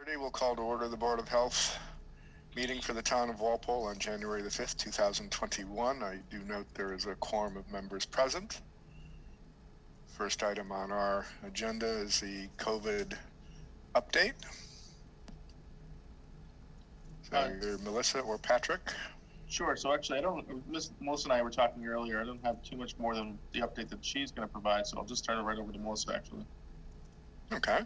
6:30, we'll call to order the Board of Health meeting for the town of Walpole on January the 5th, 2021. I do note there is a quorum of members present. First item on our agenda is the COVID update. So either Melissa or Patrick. Sure. So actually, Melissa and I were talking earlier. I don't have too much more than the update that she's going to provide, so I'll just turn it right over to Melissa, actually. Okay.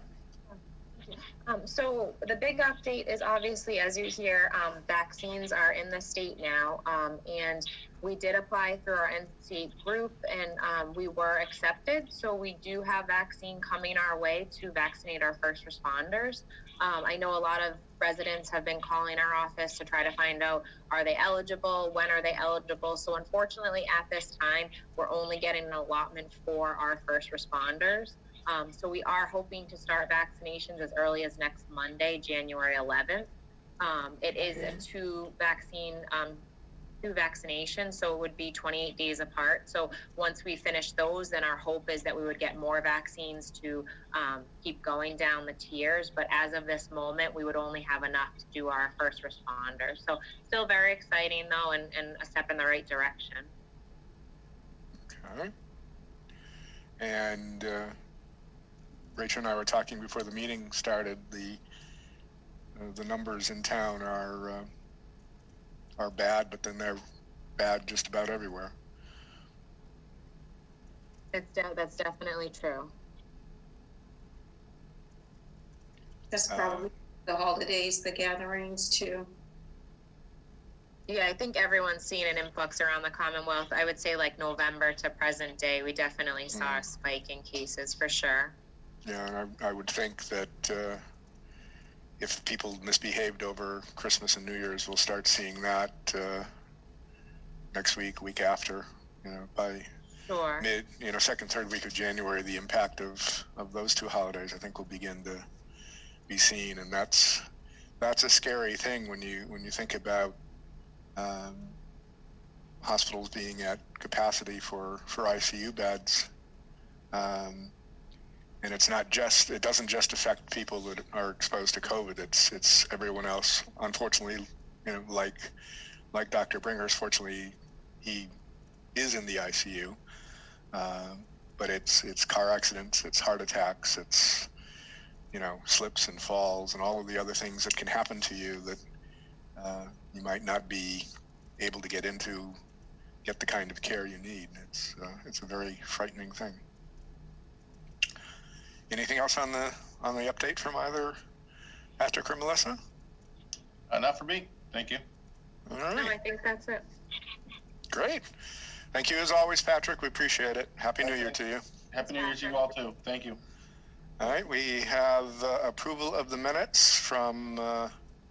So the big update is obviously, as you hear, vaccines are in the state now, and we did apply through our NC group, and we were accepted. So we do have vaccine coming our way to vaccinate our first responders. I know a lot of residents have been calling our office to try to find out, are they eligible? When are they eligible? So unfortunately, at this time, we're only getting an allotment for our first responders. So we are hoping to start vaccinations as early as next Monday, January 11th. It is a two vaccinations, so it would be 28 days apart. So once we finish those, then our hope is that we would get more vaccines to keep going down the tiers. But as of this moment, we would only have enough to do our first responders. So still very exciting though, and a step in the right direction. Okay. And Rachel and I were talking before the meeting started. The numbers in town are bad, but then they're bad just about everywhere. That's definitely true. That's probably the holidays, the gatherings too. Yeah, I think everyone's seen an influx around the Commonwealth. I would say like November to present day, we definitely saw a spike in cases for sure. Yeah, and I would think that if people misbehaved over Christmas and New Year's, we'll start seeing that next week after, by mid, second, third week of January, the impact of those two holidays, I think, will begin to be seen. And that's a scary thing when you think about hospitals being at capacity for ICU beds. And it doesn't just affect people that are exposed to COVID. It's everyone else. Unfortunately, like Dr. Bringhurst, fortunately, he is in the ICU. But it's car accidents, it's heart attacks, it's, slips and falls and all of the other things that can happen to you that you might not be able to get the kind of care you need. It's a very frightening thing. Anything else on the update from either Patrick or Melissa? Not for me. Thank you. All right. No, I think that's it. Great. Thank you as always, Patrick. We appreciate it. Happy New Year to you. Happy New Year to you all too. Thank you. All right. We have approval of the minutes from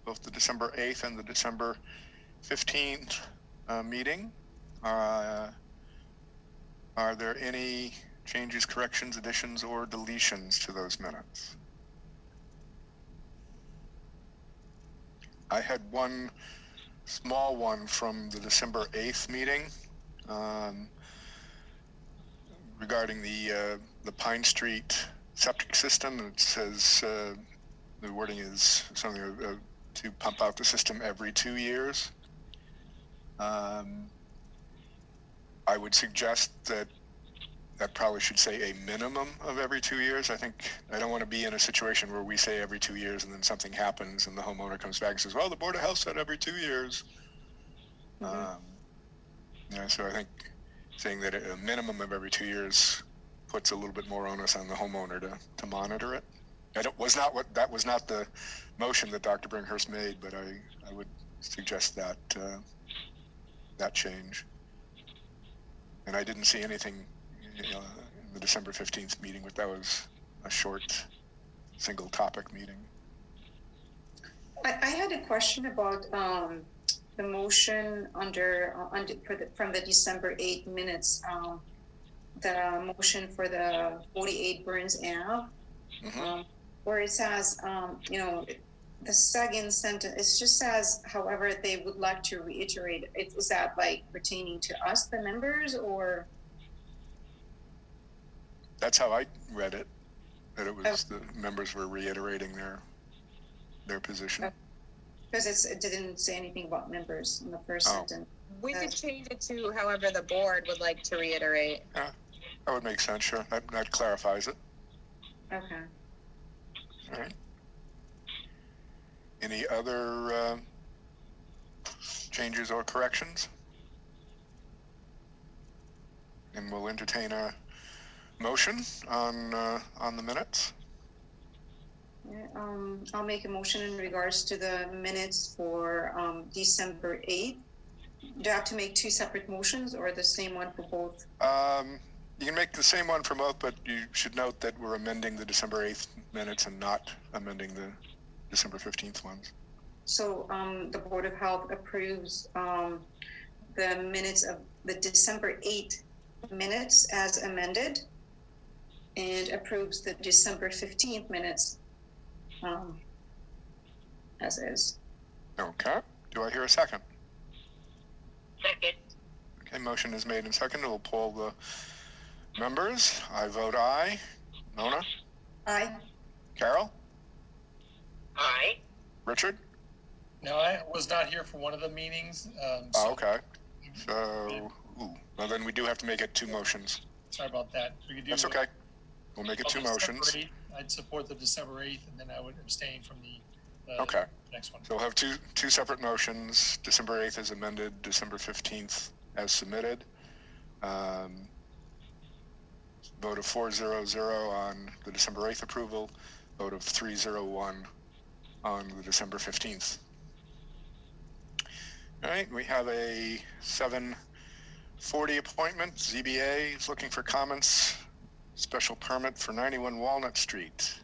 both the December 8th and the December 15th meeting. Are there any changes, corrections, additions, or deletions to those minutes? I had one small one from the December 8th meeting regarding the Pine Street septic system. It says the wording is something to pump out the system every 2 years. I would suggest that probably should say a minimum of every 2 years. I don't want to be in a situation where we say every 2 years and then something happens and the homeowner comes back and says, well, the Board of Health said every 2 years. So I think saying that a minimum of every 2 years puts a little bit more onus on the homeowner to monitor it. That was not the motion that Dr. Bringhurst made, but I would suggest that change. And I didn't see anything in the December 15th meeting, but that was a short single topic meeting. I had a question about the motion from the December 8 minutes, the motion for the 48 Burns Ave, where it says, the second sentence, it just says, however, they would like to reiterate. Is that like pertaining to us, the members, or? That's how I read it, that it was the members were reiterating their position. Because it didn't say anything about members in the first Oh. sentence. We could change it to however the board would like to reiterate. That would make sense, sure. That clarifies it. Okay. All right. Any other changes or corrections? And we'll entertain a motion on the minutes. Yeah, I'll make a motion in regards to the minutes for December 8th. Do I have to make two separate motions or the same one for both? You can make the same one for both, but you should note that we're amending the December 8th minutes and not amending the December 15th ones. So the Board of Health approves the minutes of the December 8th minutes as amended and approves the December 15th minutes as is. Okay. Do I hear a second? Second. Okay, motion is made and seconded. We'll poll the members. I vote aye. Mona? Aye. Carol? Aye. Richard? No, I was not here for one of the meetings. Oh, okay. So, well, then we do have to make it two motions. Sorry about that. We could do. That's okay. We'll make it two December motions. 8th, I'd support the December 8th, and then I would abstain from the Okay. next one. So we'll have two separate motions. December 8th is amended, December 15th as submitted. Vote of 4-0-0 on the December 8th approval, vote of 3-0-1 on the December 15th. All right, we have a 7:40 appointment. ZBA is looking for comments. Special permit for 91 Walnut Street.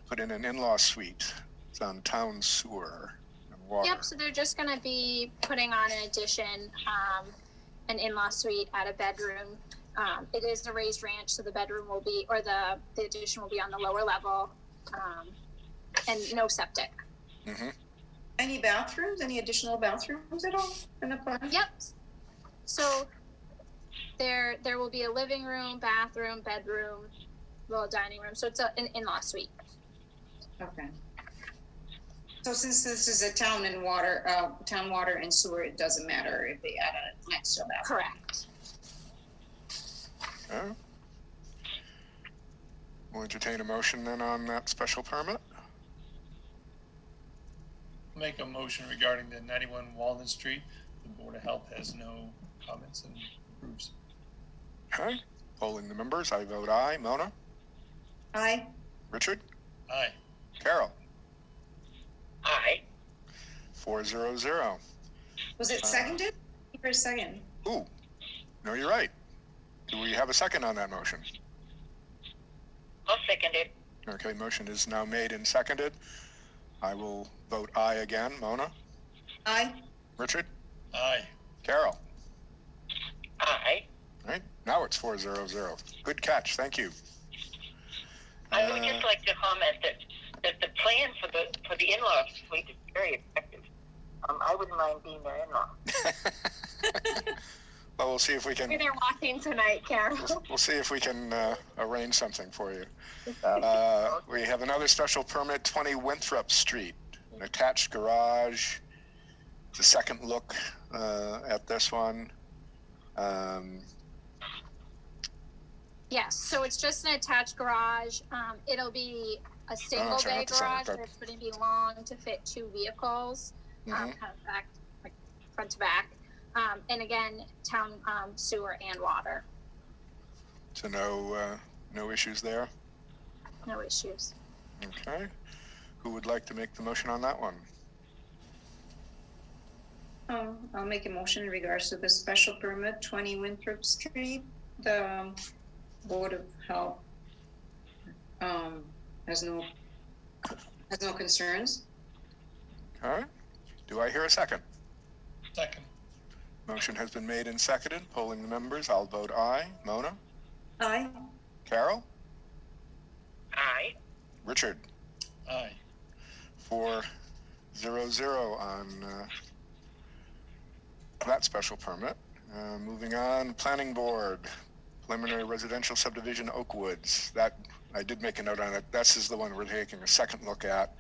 Put in an in-law suite. It's on town sewer and water. Yep, so they're just gonna be putting on an addition, an in-law suite at a bedroom. It is a raised ranch, so the bedroom will be, or the addition will be on the lower level, and no septic. Mm-hmm. Any bathrooms, any additional bathrooms at all in the plan? Yep. So there will be a living room, bathroom, bedroom, little dining room. So it's an in-law suite. Okay. So since this is a town water and sewer, it doesn't matter if they add an extra bathroom. Correct. Okay. We'll entertain a motion then on that special permit. Make a motion regarding the 91 Walnut Street. The Board of Health has no comments and approves. Okay. Polling the members, I vote aye. Mona? Aye. Richard? Aye. Carol? Aye. 4-0-0. Was it seconded? For a second. Ooh, no, you're right. Do we have a second on that motion? I'll second it. Okay, motion is now made and seconded. I will vote aye again. Mona? Aye. Richard? Aye. Carol? Aye. All right, now it's 4-0-0. Good catch, thank you. I would just like to comment that the plan for the in-law suite is very effective. I wouldn't mind being their in-law. Well, we'll see if we can. They're watching tonight, Carol. We'll see if we can arrange something for you. We have another special permit, 20 Winthrop Street, an attached garage. It's a second look at this one. Yes, so it's just an attached garage. It'll be a single sorry, bay not the second, garage, but- but it's gonna be long to fit two vehicles, kind of back, like front to back. And again, town sewer and water, So no issues there. no issues. Okay. Who would like to make the motion on that one? I'll make a motion in regards to the special permit, 20 Winthrop Street. The Board of Health has no concerns. Okay. Do I hear a second? Second. Motion has been made and seconded. Polling the members, I'll vote aye. Mona? Aye. Carol? Aye. Richard? Aye. 4-0-0 on that special permit. Moving on, Planning Board, preliminary residential subdivision Oakwoods. That, I did make a note on it. This is the one we're taking a second look at.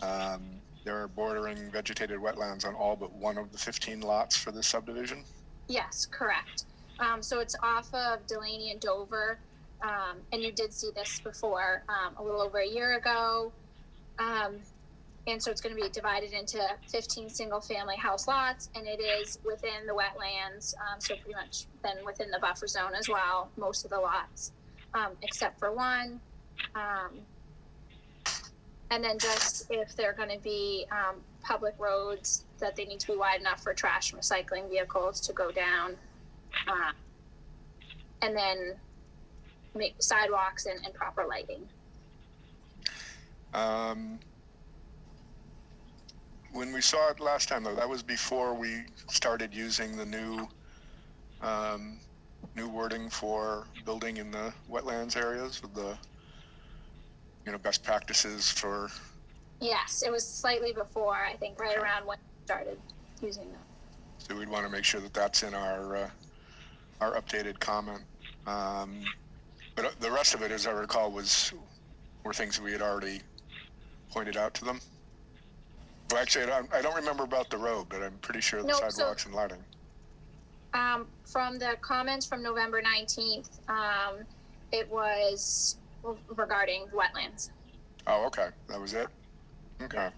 There are bordering vegetated wetlands on all but one of the 15 lots for this subdivision. Yes, correct. So it's off of Delaney and Dover. And you did see this before, a little over a year ago. And so it's going to be divided into 15 single family house lots, and it is within the wetlands. So pretty much then within the buffer zone as well, most of the lots, except for one. And then just if they're going to be public roads, that they need to be wide enough for trash and recycling vehicles to go down. And then make sidewalks and proper lighting. When we saw it last time, though, that was before we started using the new wording for building in the wetlands areas with the best practices for. Yes, it was slightly before, I think, right around when we started using that. So we'd want to make sure that that's in our updated comment. But the rest of it, as I recall, were things we had already pointed out to them. Well, actually, I don't remember about the road, but I'm pretty sure the sidewalks and lighting. From the comments from November 19th, it was regarding wetlands. Oh, okay. That was it? Okay.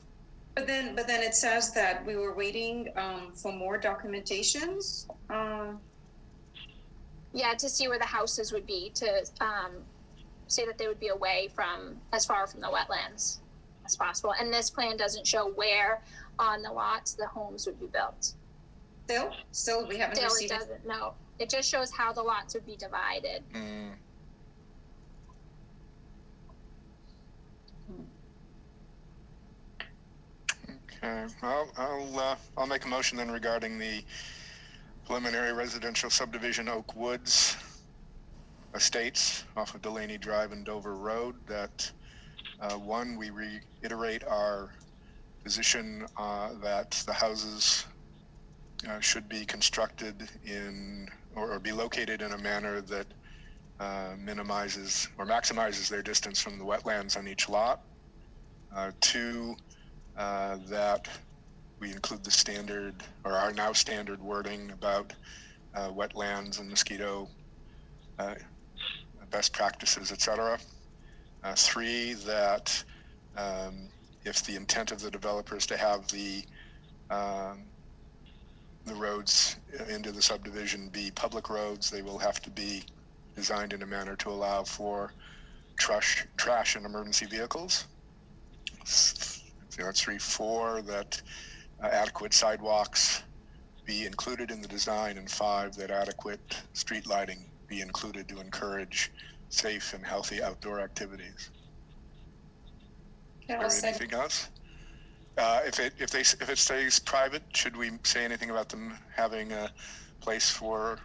But then it says that we were waiting for more documentations. Yeah, to see where the houses would be, to say that they would be away from, as far from the wetlands as possible. And this plan doesn't show where on the lots the homes would be built. Still, we haven't received. It doesn't, no. It just shows how the lots would be divided. Okay. Well, I'll make a motion then regarding the preliminary residential subdivision Oak Woods Estates off of Delaney Drive and Dover Road, that one, we reiterate our position that the houses should be constructed in or be located in a manner that minimizes or maximizes their distance from the wetlands on each lot. Two, that we include the standard or our now standard wording about wetlands and mosquito best practices, etc. Three, that if the intent of the developer is to have the roads into the subdivision be public roads, they will have to be designed in a manner to allow for trash and emergency vehicles. So that's 3. 4, that adequate sidewalks be included in the design, and 5, that adequate street lighting be included to encourage safe and healthy outdoor activities. Yeah, Is there anything else? If it stays private, should we say anything about them having a place for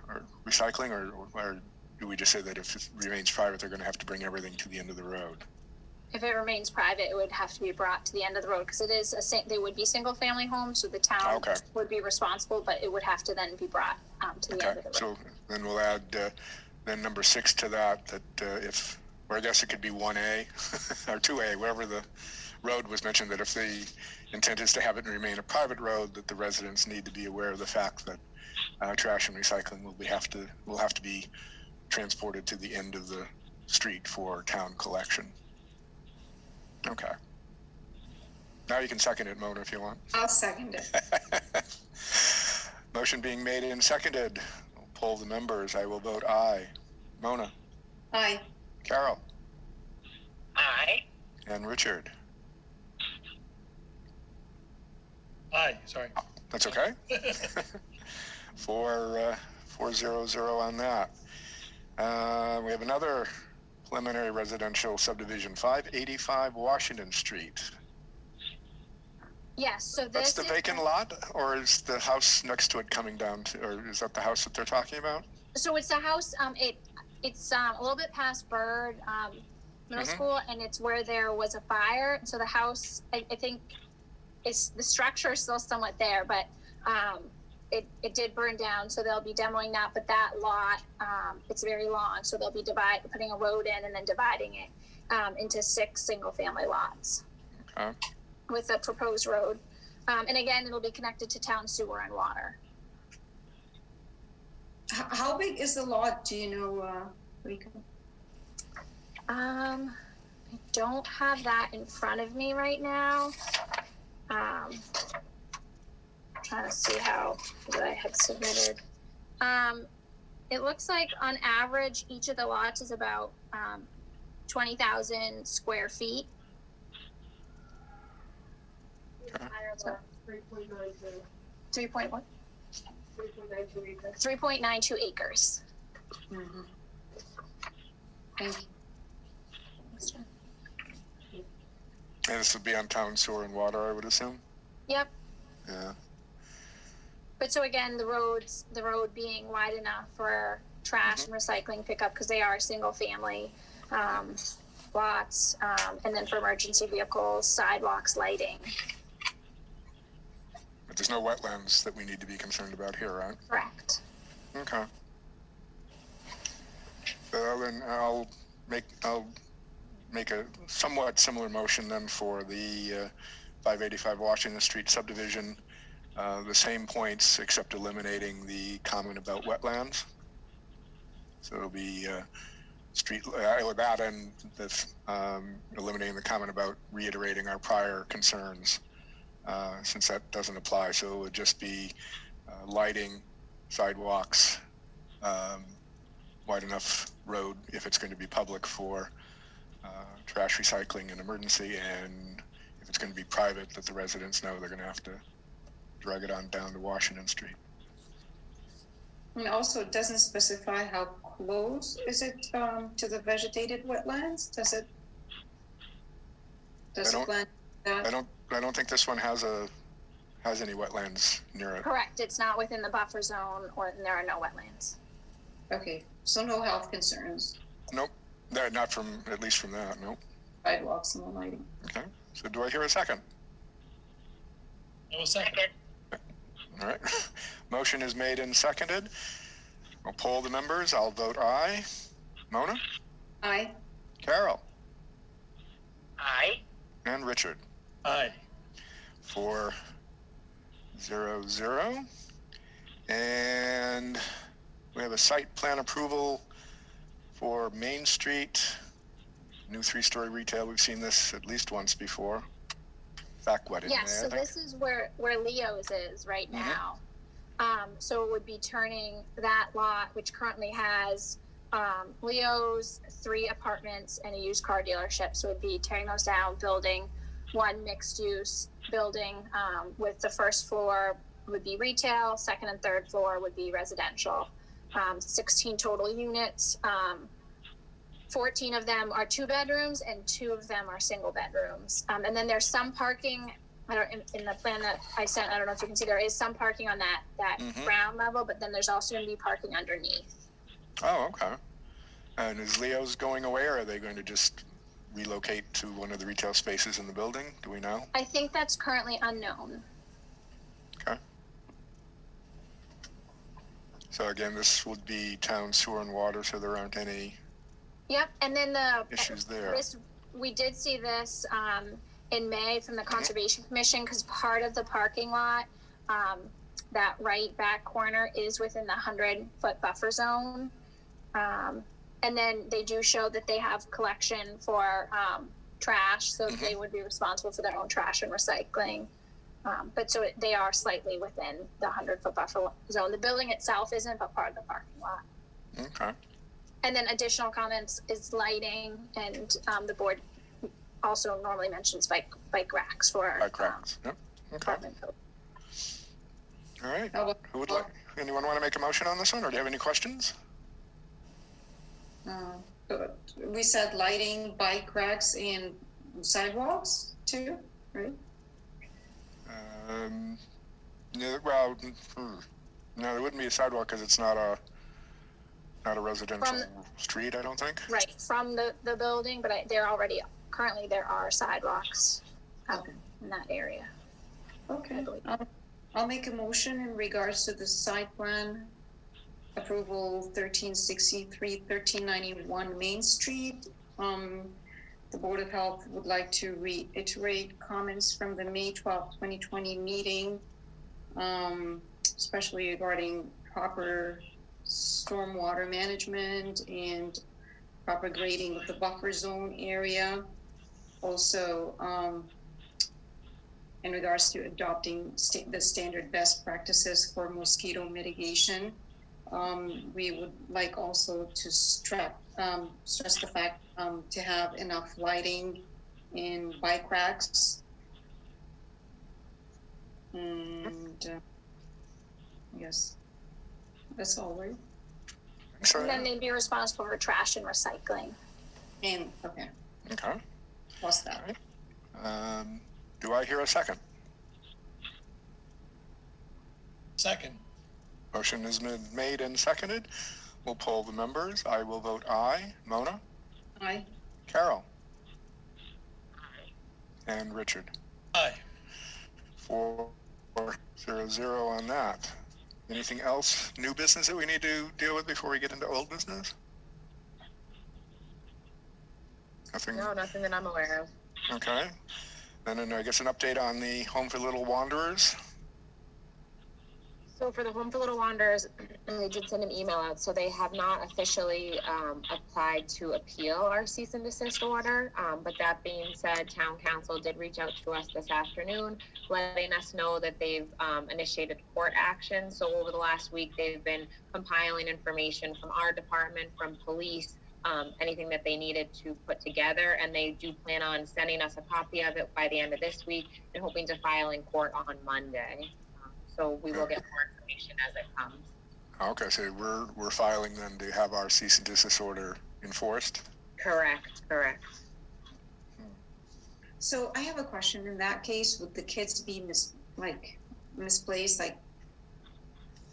recycling, or do we just say that if it remains private, they're going to have to bring everything to the end of the road? If it remains private, it would have to be brought to the end of the road, because it is they would be single family homes, so the town would be responsible, but it would have to then be brought to the end of the road. So then we'll add then number 6 to that if, or I guess it could be 1A or 2A, wherever the road was mentioned, that if the intent is to have it remain a private road, that the residents need to be aware of the fact that trash and recycling will have to be transported to the end of the street for town collection. Okay. Now you can second it, Mona, if you want. I'll second it. Motion being made and seconded. We'll poll the members. I will vote aye. Mona? Aye. Carol? Aye. And Richard? Aye, sorry. That's okay. 4-0-0 on that. We have another preliminary residential subdivision, 585 Washington Street. Yes, so this That's the vacant lot, or is the house next to it coming down to, or is that the house that they're talking about? So it's a house, it's a little bit past Bird Middle School, and it's where there was a fire. So the house, I think, the structure is still somewhat there, but it did burn down, so they'll be demoing that. But that lot, it's very long, so they'll be putting a road in and then dividing it into 6 single-family lots. Okay. with the proposed road. And again, it'll be connected to town sewer and water. How big is the lot? Do you know, Rika? I don't have that in front of me right now. Trying to see what I had submitted. It looks like on average, each of the lots is about 20,000 square feet. 3.92 acres. Mm-hmm. Thank you. And this would be on town sewer and water, I would assume? Yep. Yeah. But so again, the road being wide enough for trash and recycling pickup, because they are single family lots, and then for emergency vehicles, sidewalks, lighting. But there's no wetlands that we need to be concerned about here, right? Correct. Okay. Then I'll make a somewhat similar motion then for the 585 Washington Street subdivision. The same points except eliminating the comment about wetlands. So it'll be that and eliminating the comment about reiterating our prior concerns, since that doesn't apply. So it would just be lighting, sidewalks, wide enough road if it's going to be public for trash recycling and emergency, and if it's going to be private, that the residents know they're going to have to drag it on down to Washington Street. And also, it doesn't specify how close is it to the vegetated wetlands? Does it plan that? I don't think this one has any wetlands near it. Correct. It's not within the buffer zone, or there are no wetlands. Okay, so no health concerns. Nope. Not at least from that, nope. Sidewalks and lighting. Okay, so do I hear a second? No second. All right, motion is made and seconded. I'll poll the members. I'll vote aye. Mona? Aye. Carol? Aye. And Richard? Aye. 4-0-0. And we have a site plan approval for Main Street, new 3-story retail. We've seen this at least once before. Back what in Yes, there, so I think. this is where Leo's is right now. So it would be turning that lot, which currently has Leo's, 3 apartments, and a used car dealership. So it would be tearing those down, building one mixed-use building with the first floor would be retail, second and third floor would be residential. 16 total units. 14 of them are 2 bedrooms and 2 of them are single bedrooms. And then there's some parking, in the plan that I sent, I don't know if you can see, there is some parking on that ground level, but then there's also going to be parking underneath. Oh, okay. And is Leo's going away, or are they going to just relocate to one of the retail spaces in the building? Do we know? I think that's currently unknown. Okay. So again, this would be town sewer and water, so there aren't any Yep, and then issues there. We did see this in May from the Conservation Commission, because part of the parking lot, that right back corner is within the 100-foot buffer zone. And then they do show that they have collection for trash, so they would be responsible for their own trash and recycling. But so they are slightly within the 100-foot buffer zone. The building itself isn't, but part of the parking lot. Okay. And then additional comments is lighting, and the board also normally mentions bike racks for Bike racks. Yep. Okay. apartment buildings. All right. Who would like? Anyone want to make a motion on this one, or do you have any questions? We said lighting, bike racks, and sidewalks too, right? Yeah, well, no, there wouldn't be a sidewalk because it's not a residential street, I don't think. Right, from the building, but currently there are sidewalks out in that area. Okay. I'll make a motion in regards to the site plan approval 1363, 1391 Main Street. The Board of Health would like to reiterate comments from the May 12th, 2020 meeting, especially regarding proper stormwater management and proper grading of the buffer zone area. Also, in regards to adopting the standard best practices for mosquito mitigation. We would like also to stress the fact to have enough lighting in bike racks. And I guess that's all, right? And then they'd be responsible for trash and recycling. And, okay, Okay. plus that. Do I hear a second? Second. Motion has been made and seconded. We'll poll the members. I will vote aye. Mona? Aye. Carol? And Richard? Aye. 4-0-0 on that. Anything else, new business that we need to deal with before we get into old business? Nothing? No, nothing that I'm aware of. Okay. Then I guess an update on the Home for Little Wanderers. So for the Home for Little Wanderers, I did send an email out. So they have not officially applied to appeal our cease and desist order. But that being said, Town Council did reach out to us this afternoon, letting us know that they've initiated court action. So over the last week, they've been compiling information from our department, from police, anything that they needed to put together. And they do plan on sending us a copy of it by the end of this week and hoping to file in court on Monday. So we will get more information as it comes. Okay, so we're filing then to have our cease and desist order enforced? Correct. So I have a question. In that case, would the kids be misplaced? Like,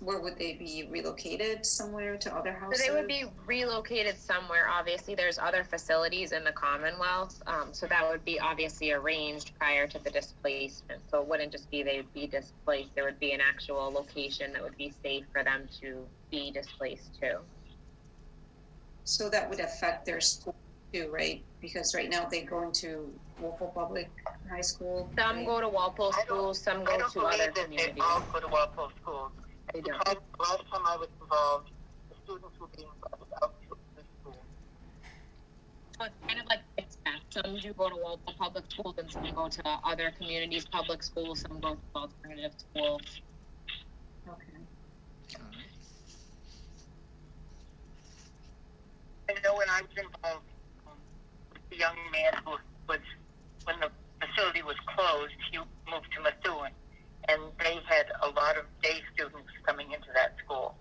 where would they be relocated? Somewhere to other houses? So they would be relocated somewhere. Obviously, there's other facilities in the Commonwealth. So that would be obviously arranged prior to the displacement. So it wouldn't just be they would be displaced. There would be an actual location that would be safe for them to be displaced to. So that would affect their school too, right? Because right now they go into local public high school. Some right? go to Walpole schools, some go to other communities. They all go to Walpole schools. They don't. Because last time I was involved, the students were being invited out to the school. So it's kind of like it's that. Some do go to Walpole public schools and some go to other communities' public schools, some go to alternative schools. Okay. I know when I was involved with the young man who was, when the facility was closed, he moved to Methuen. And they had a lot of day students coming into that school,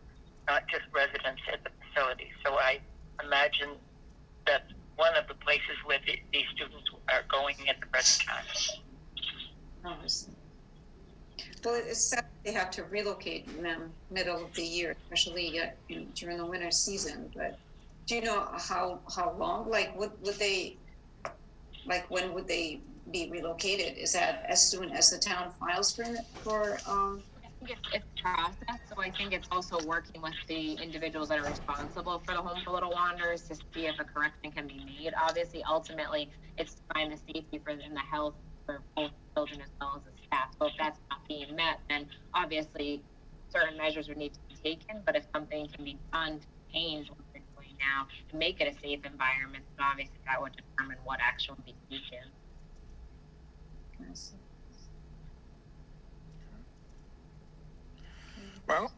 not just residents at the facility. So I imagine that one of the places where these students are going at the present time. Obviously. Well, it's sad they have to relocate them middle of the year, especially during the winter season. But do you know how long? Like, would they? Like, when would they be relocated? Is that as soon as the town files for I think it's process, so I think it's also working with the individuals that are responsible for the Home for Little Wanderers to see if a correction can be made. Obviously, ultimately, it's to find the safety and the health for both children as well as the staff. So if that's not being met, then obviously certain measures would need to be taken. But if something can be done to change what they're doing now to make it a safe environment, then obviously that would determine what action would be taken. Well,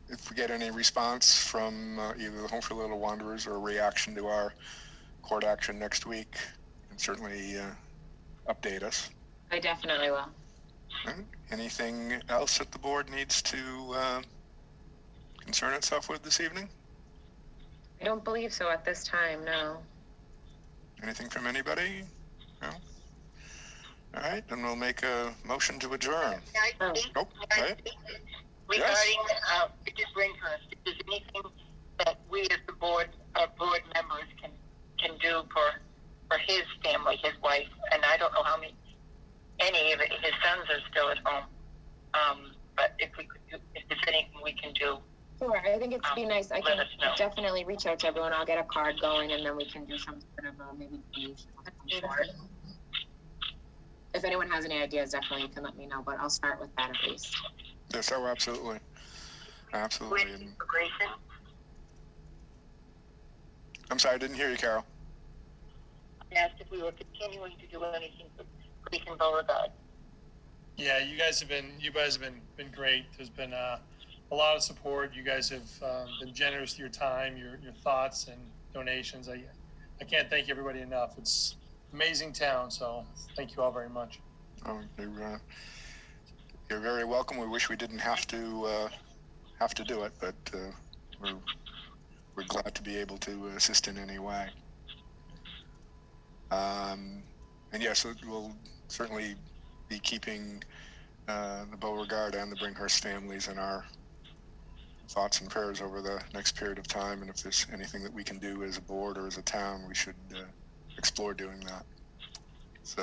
if we get any response from either the Home for Little Wanderers or a reaction to our court action next week, you can certainly update us. I definitely will. Right. Anything else that the board needs to concern itself with this evening? I don't believe so at this time, no. Anything from anybody? No? All right, then we'll make a motion to adjourn. Nope. Right. Regarding Richard Brinkhurst, if there's anything that we as the board members can do for his family, his wife, and I don't know how any of his sons are still at home. But if there's anything we can do. Sure. think it'd be nice. I let can us know. definitely reach out to everyone. I'll get a card going, and then we can do some sort of maybe donation. I'm sure. If anyone has any ideas, definitely you can let me know. But I'll start with that at least. Yes, oh, absolutely. Absolutely. With And, for Grayson, I'm sorry, I didn't hear you, Carol. I asked if we were continuing to do anything for Grayson Beauregard. Yeah, you guys have been great. There's been a lot of support. You guys have been generous with your time, your thoughts and donations. I can't thank everybody enough. It's amazing town, so thank you all very much. Oh, you're very welcome. We wish we didn't have to do it, but we're glad to be able to assist in any way. And yes, we'll certainly be keeping the Beauregard and the Bringhurst families in our thoughts and prayers over the next period of time. And if there's anything that we can do as a board or as a town, we should explore doing that. It's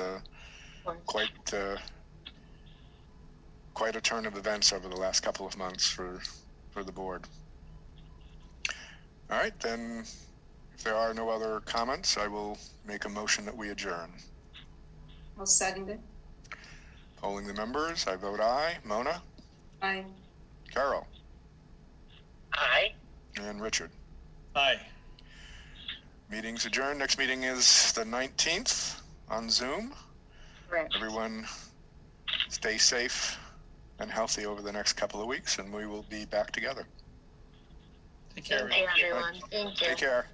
quite a turn of events over the last couple of months for the board. All right, then, if there are no other comments, I will make a motion that we adjourn. I'll second it. Polling the members, I vote aye. Mona? Aye. Carol? Aye. And Richard? Hi. Meeting's adjourned. Next meeting is the 19th on Zoom. Right. Everyone stay safe and healthy over the next couple of weeks, and we will be back together. Take care. Thank you, everyone. Thank you. Take care.